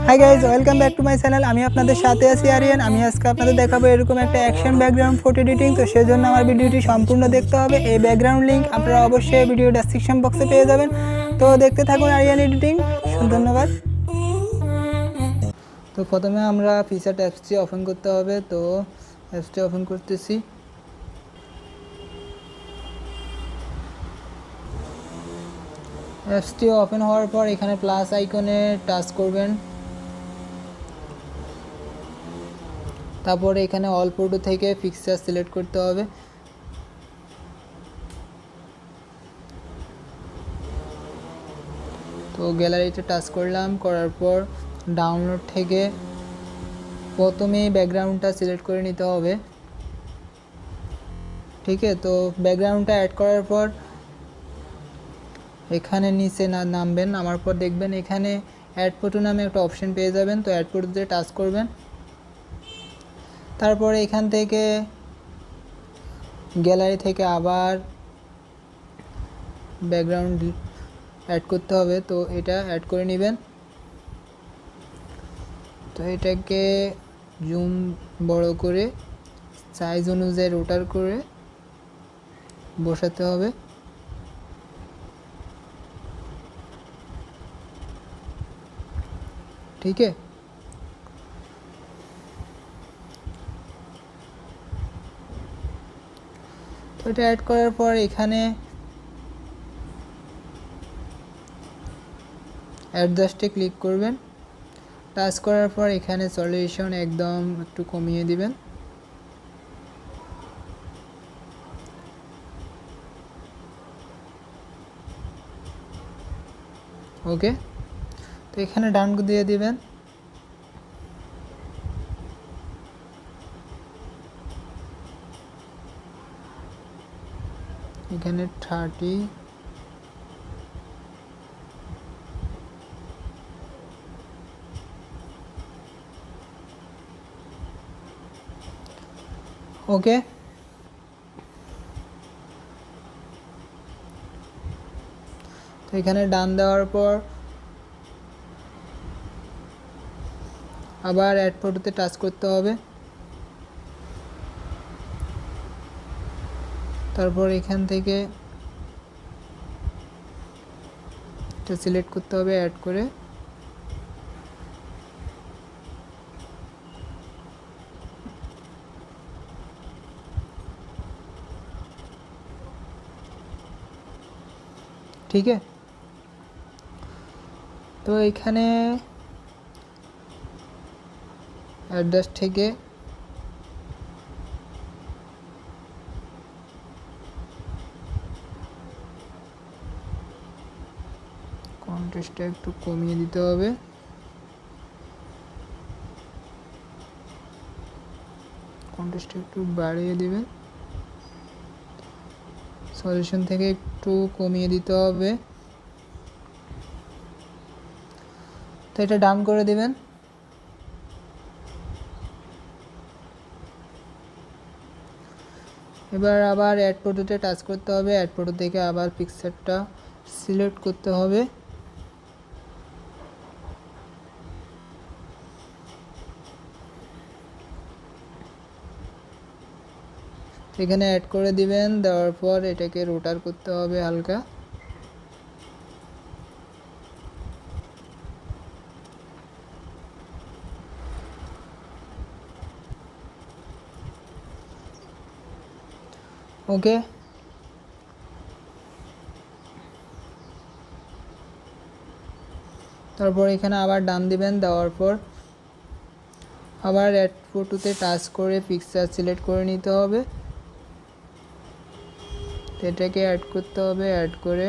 Hi guys, welcome back to my channel. আমি আপনাদের সাথে আছি আরিয়ান। আমি আজকে আপনাদের দেখাবো এরকম একটা অ্যাকশন ব্যাকগ্রাউন্ড ফটো এডিটিং। তো সেজন্য আমার ভিডিওটি সম্পূর্ণ দেখতে হবে। এই ব্যাকগ্রাউন্ড লিঙ্ক আপনারা অবশ্যই ভিডিও ডেসক্রিপশন বক্সে পেয়ে যাবেন। তো দেখতে থাকুন আরিয়ান এডিটিং। ধন্যবাদ। তো প্রথমে আমরা পিক্সার্ট অ্যাপসটি ওপেন করতে হবে। তো অ্যাপসটি ওপেন করতেছি। অ্যাপসটি ওপেন হওয়ার পর এখানে প্লাস আইকনে টাচ করবেন। তারপরে এখানে অল ফটো থেকে পিকচার সিলেক্ট করতে হবে। তো গ্যালারিতে টাচ করলাম, করার পর ডাউনলোড থেকে প্রথমেই ব্যাকগ্রাউন্ডটা সিলেক্ট করে নিতে হবে। ঠিক আছে, তো ব্যাকগ্রাউন্ডটা অ্যাড করার পর এখানে নিচে নামবেন, নামার পর দেখবেন এখানে অ্যাড ফটো নামে একটা অপশন পেয়ে যাবেন। তো অ্যাড ফটোতে টাচ করবেন। তারপরে এখান থেকে গ্যালারি থেকে আবার ব্যাকগ্রাউন্ড অ্যাড করতে হবে। তো এটা অ্যাড করে নেবেন। তো এটাকে জুম বড় করে সাইজ অনুযায়ী রোটার করে বসাতে হবে। ঠিক আছে, তো এটা অ্যাড করার পর এখানে অ্যাডজাস্টে ক্লিক করবেন। টাচ করার পর এখানে সলিউশন একদম একটু কমিয়ে দিবেন। ওকে, তো এখানে ডান দিয়ে দিবেন। এখানে 30 ওকে, তো এখানে ডান দেওয়ার পর আবার অ্যাড ফটোতে টাচ করতে হবে। তারপর এখান থেকে এটা সিলেক্ট করতে হবে, অ্যাড করে ঠিক আছে। তো এখানে অ্যাডজাস্ট থেকে কন্ট্রাস্টটা একটু কমিয়ে দিতে হবে। কন্ট্রাস্টটা একটু বাড়িয়ে দিবেন। সলিউশন থেকে একটু কমিয়ে দিতে হবে। তো এটা ডান করে দিবেন। এবার আবার অ্যাড ফটোতে টাচ করতে হবে। অ্যাড ফটো থেকে আবার পিকচারটা সিলেক্ট করতে হবে। এখানে অ্যাড করে দিবেন। দেওয়ার পর এটাকে রোটার করতে হবে হালকা। ওকে, তারপর এখানে আবার ডান দিবেন। দেওয়ার পর আবার অ্যাড ফটোতে টাচ করে পিকচার সিলেক্ট করে নিতে হবে। এটাকে অ্যাড করতে হবে। অ্যাড করে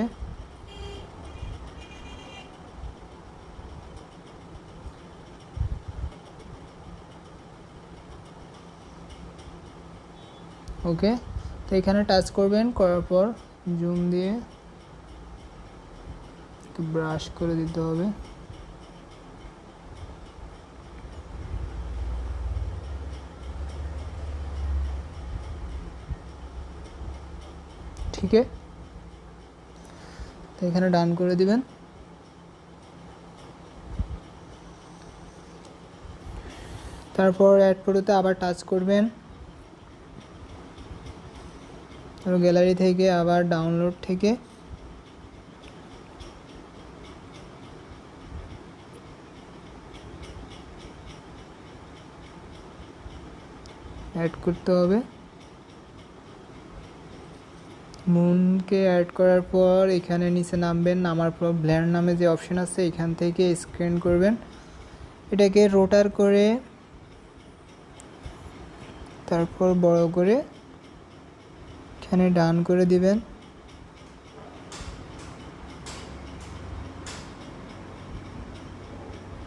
ওকে, তো এখানে টাচ করবেন। করার পর জুম দিয়ে একটু ব্রাশ করে দিতে হবে। ठीक है, तो এখানে ডান করে দিবেন। তারপর অ্যাড ফটোতে আবার টাচ করবেন, তারপর গ্যালারি থেকে আবার ডাউনলোড থেকে অ্যাড করতে হবে। মুনকে অ্যাড করার পর এখানে নিচে নামবেন, নামার পর ব্লেন্ড নামে যে অপশন আছে এখান থেকে স্ক্যান করবেন, এটাকে রোটার করে তারপর বড় করে এখানে ডান করে দিবেন।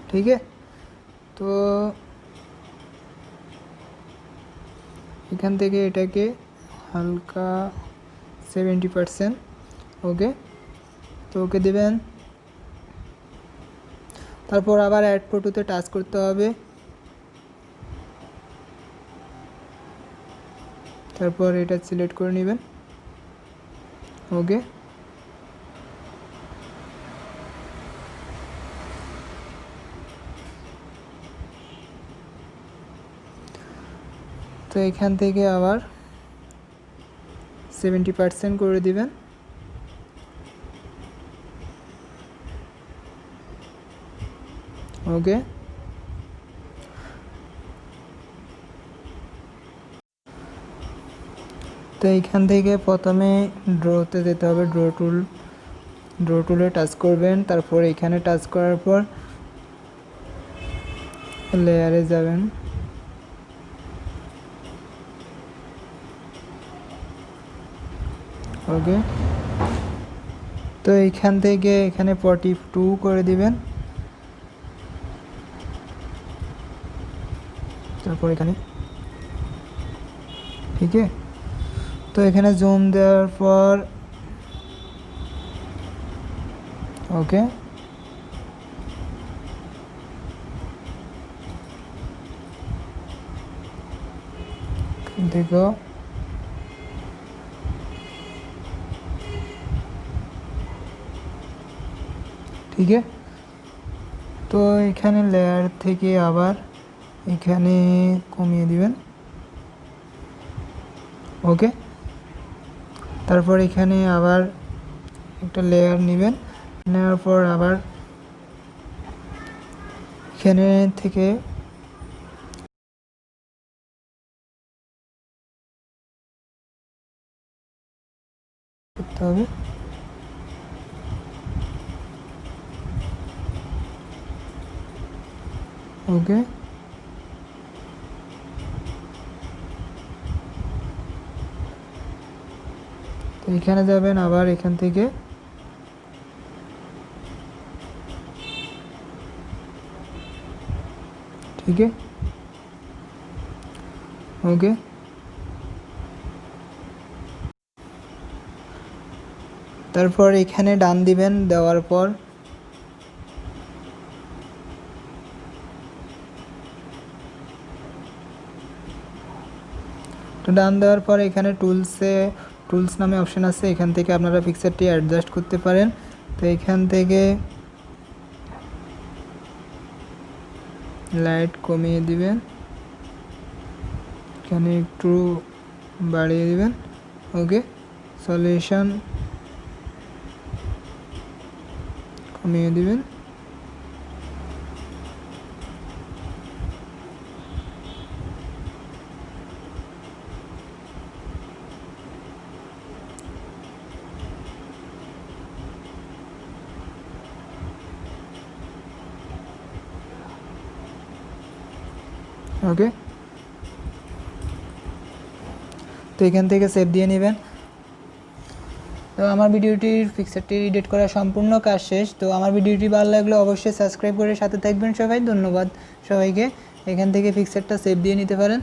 ঠিক আছে, তো এখান থেকে এটাকে হালকা 70%, ওকে, তো ওকে দেবেন। তারপর আবার অ্যাড ফটোতে টাচ করতে হবে, তারপর এটা সিলেক্ট করে নেবেন, ওকে। তো এখান থেকে আবার 70% করে দিবেন, ওকে। তো এইখান থেকে প্রথমে ড্রতে যেতে হবে, ড্র টুলে টাচ করবেন, তারপর এখানে টাচ করার পর লেয়ারে যাবেন, ওকে। তো এইখান থেকে এখানে 42 করে দিবেন, তারপর এখানে, ঠিক আছে। তো এখানে জুম দেওয়ার পর ওকে, দেখো ঠিক আছে। তো এখানে লেয়ার থেকে আবার এখানে কমিয়ে দিবেন, ওকে। তারপর এখানে আবার একটা লেয়ার নেবেন, নেওয়ার পর আবার এখানে থেকে করতে হবে, ওকে। তো এখানে যাবেন, আবার এখান থেকে ঠিক আছে, ওকে। তারপর এখানে ডান দিবেন, দেওয়ার পর তো ডান দেওয়ার পর এখানে টুলস নামে অপশন আছে, এখান থেকে আপনারা পিকচারটি অ্যাডজাস্ট করতে পারেন। তো এখান থেকে লাইট কমিয়ে দিবেন, এখানে একটু বাড়িয়ে দিবেন, ওকে। সলিউশন কমিয়ে দিবেন, ওকে। তো এখান থেকে সেভ দিয়ে নেবেন। তো আমার ভিডিওটির পিকচারটি এডিট করা সম্পূর্ণ কাজ শেষ। তো আমার ভিডিওটি ভালো লাগলে অবশ্যই সাবস্ক্রাইব করে সাথে থাকবেন সবাই। ধন্যবাদ সবাইকে। এখান থেকে পিকচারটা সেভ দিয়ে নিতে পারেন।